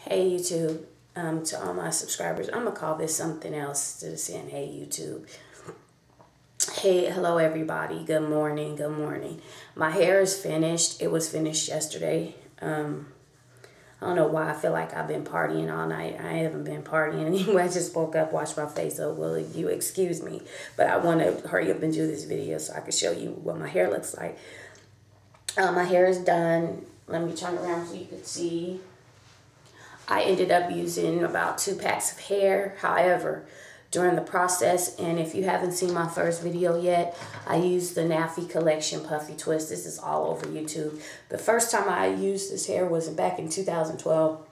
Hey YouTube, to all my subscribers, I'm gonna call this something else instead of saying hey YouTube. Hey, hello everybody, good morning, good morning. My hair is finished. It was finished yesterday. I don't know why I feel like I've been partying all night. I haven't been partying anyway. I just woke up, washed my face, so will you excuse me? But I want to hurry up and do this video so I can show you what my hair looks like. My hair is done. Let me turn around so you can see. I ended up using about 2 packs of hair. However, during the process, and if you haven't seen my first video yet, I used the Nafy collection Puffy twist. This is all over YouTube. The first time I used this hair was back in 2012.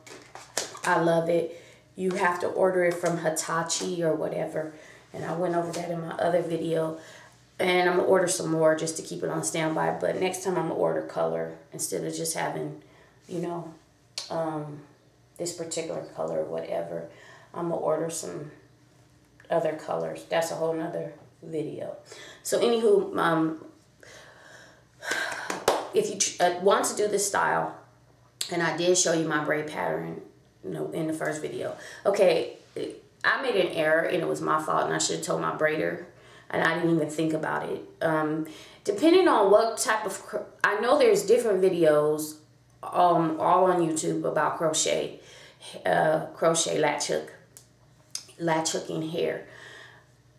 I love it. You have to order it from Hitachi or whatever. And I went over that in my other video. And I'm going to order some more just to keep it on standby. But next time I'm going to order color instead of just having, you know, this particular color or whatever. I'm going to order some other colors. That's a whole nother video. So anywho, if you want to do this style, and I did show you my braid pattern, you know, in the first video. Okay, I made an error and it was my fault, and I should have told my braider, and I didn't even think about it. Depending on what type of, I know there's different videos all on YouTube about crochet, latch hooking hair,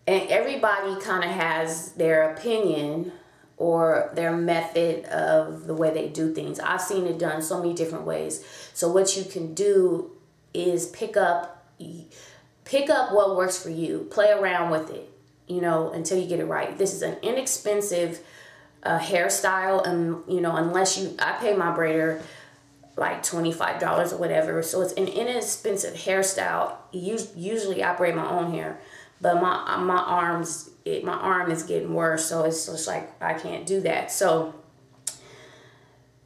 and everybody kind of has their opinion or their method of the way they do things. I've seen it done so many different ways. So what you can do is pick up what works for you, play around with it, you know, until you get it right. This is an inexpensive hairstyle, and you know, unless I pay my braider like $25 or whatever, so it's an inexpensive hairstyle. Usually I braid my own hair, but my arm is getting worse, so it's just like I can't do that. So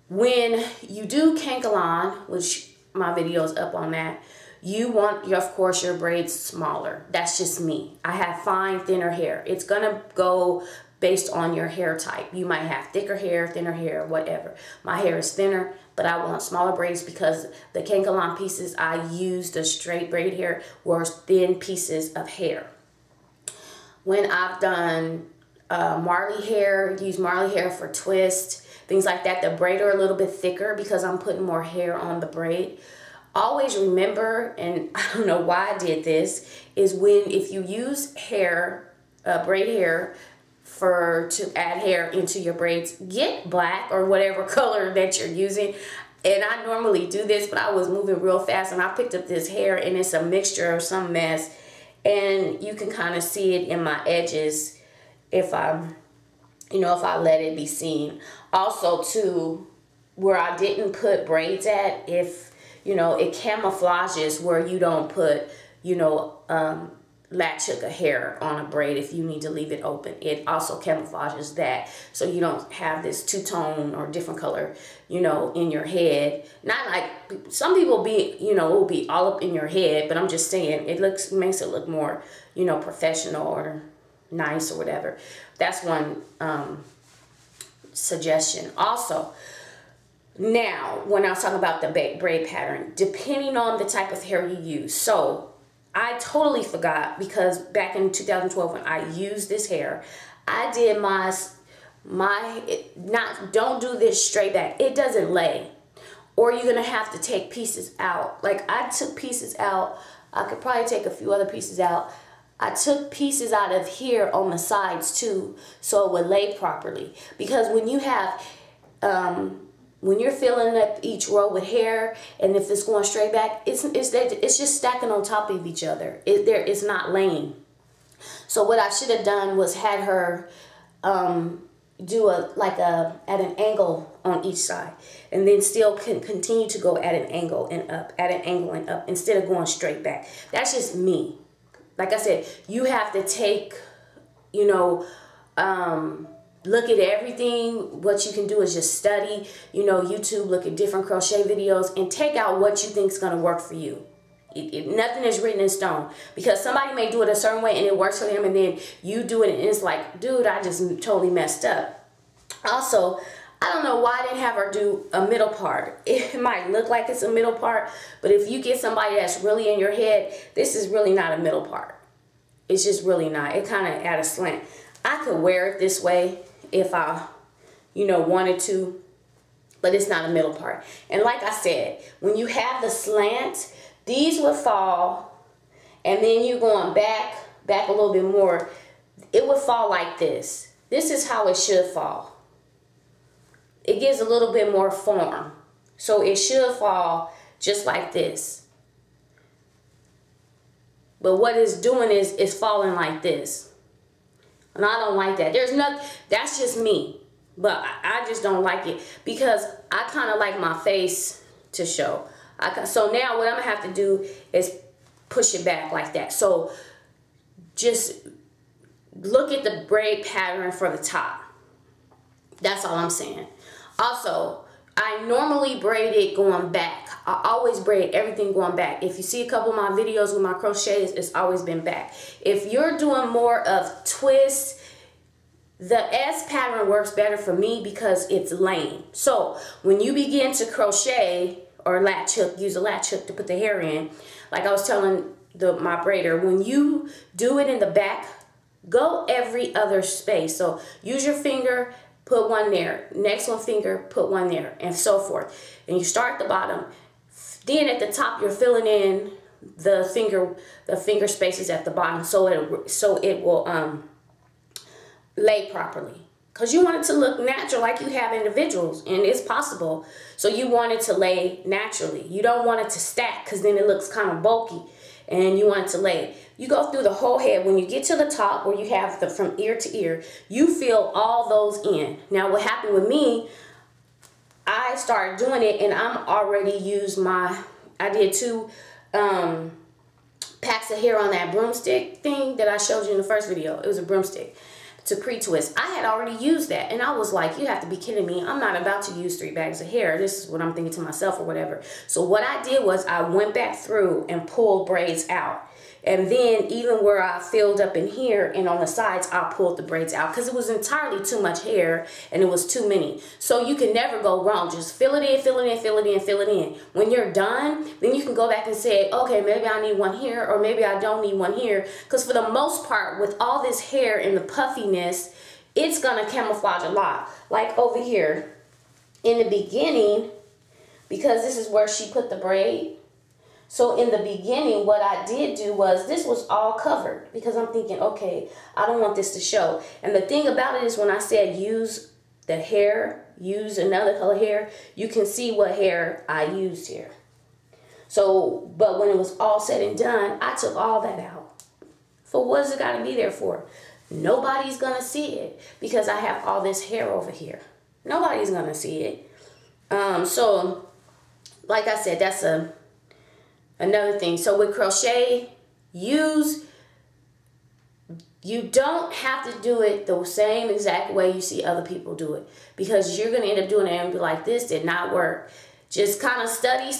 when you do cankalon, which my video is up on that, you want of course your braids smaller. That's just me. I have fine, thinner hair. It's gonna go based on your hair type. You might have thicker hair, thinner hair, whatever. My hair is thinner, but I want smaller braids because the cankalon pieces I used, the straight braid hair, were thin pieces of hair. When I've done Marley hair, use Marley hair for twist, things like that, the braid are a little bit thicker because I'm putting more hair on the braid. Always remember, and I don't know why I did this, is if you use hair, braid hair, to add hair into your braids, get black or whatever color that you're using. And I normally do this, but I was moving real fast and I picked up this hair and it's a mixture of some mess, and you can kind of see it in my edges if I let it be seen. Also too, where I didn't put braids at, if you know, it camouflages where you don't put, you know, latch hook a hair on a braid if you need to leave it open. It also camouflages that, so you don't have this two-tone or different color, you know, in your head. Not like some people be, you know, will be all up in your head, but I'm just saying it makes it look more, you know, professional or nice or whatever. That's one suggestion. Also, now when I was talking about the braid pattern, depending on the type of hair you use. So I totally forgot, because back in 2012 when I used this hair, I did don't do this straight back. It doesn't lay. Or you're going to have to take pieces out. Like I took pieces out. I could probably take a few other pieces out. I took pieces out of here on the sides too, so it would lay properly. Because when you have, when you're filling up each row with hair, and if it's going straight back, it's just stacking on top of each other. It's not laying. So what I should have done was had her do at an angle on each side, and then still continue to go at an angle and up, at an angle and up, instead of going straight back. That's just me. Like I said, you have to take, you know, look at everything. What you can do is just study, you know, YouTube, look at different crochet videos, and take out what you think is going to work for you. Nothing is written in stone, because somebody may do it a certain way and it works for them, and then you do it and it's like, dude, I just totally messed up. Also, I don't know why I didn't have her do a middle part. It might look like it's a middle part, but if you get somebody that's really in your head, this is really not a middle part. It's just really not. It kind of at a slant. I could wear it this way if I, you know, wanted to, but it's not a middle part. And like I said, when you have the slant, these would fall, and then you going back a little bit more, it would fall like this. This is how it should fall. It gives a little bit more form. So it should fall just like this. But what it's doing is it's falling like this. And I don't like that. There's nothing, that's just me. But I just don't like it because I kind of like my face to show. So now what I'm going to have to do is push it back like that. So just look at the braid pattern for the top. That's all I'm saying. Also, I normally braid it going back. I always braid everything going back. If you see a couple of my videos with my crochets, it's always been back. If you're doing more of twists, the S pattern works better for me because it's lame. So when you begin to crochet or latch hook, use a latch hook to put the hair in, like I was telling my braider, when you do it in the back, go every other space. So use your finger, put one there, next one finger, put one there, and so forth. And you start at the bottom. Then at the top, you're filling in the finger spaces at the bottom, so it will lay properly. Because you want it to look natural like you have individuals, and it's possible. So you want it to lay naturally. You don't want it to stack because then it looks kind of bulky, and you want it to lay. You go through the whole head. When you get to the top where you have the from ear to ear, you fill all those in. Now what happened with me, I started doing it and I'm already used I did 2 packs of hair on that broomstick thing that I showed you in the first video. It was a broomstick to pre-twist. I had already used that and I was like, you have to be kidding me. I'm not about to use 3 bags of hair. This is what I'm thinking to myself or whatever. So what I did was I went back through and pulled braids out. And then even where I filled up in here and on the sides, I pulled the braids out because it was entirely too much hair and it was too many. So you can never go wrong. Just fill it in, fill it in, fill it in, fill it in. When you're done, then you can go back and say, okay, maybe I need one here or maybe I don't need one here. Because for the most part, with all this hair and the puffiness, it's going to camouflage a lot. Like over here in the beginning, because this is where she put the braid. So in the beginning, what I did do was this was all covered because I'm thinking, okay, I don't want this to show. And the thing about it is when I said use the hair, use another color hair, you can see what hair I used here. So, but when it was all said and done, I took all that out. So what does it got to be there for? Nobody's going to see it because I have all this hair over here. Nobody's going to see it. So, like I said, that's another thing. So with crochet, you don't have to do it the same exact way you see other people do it because you're going to end up doing it and be like, this did not work. Just kind of study,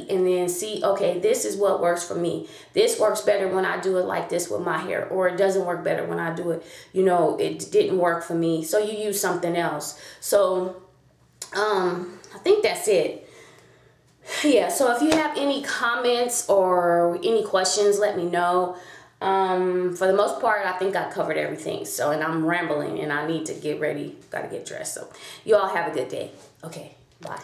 and then see, okay, this is what works for me. This works better when I do it like this with my hair, or it doesn't work better when I do it, you know, it didn't work for me. So you use something else. So I think that's it. Yeah, so if you have any comments or any questions, let me know. For the most part, I think I covered everything. So, and I'm rambling and I need to get ready. Got to get dressed. So you all have a good day. Okay, bye.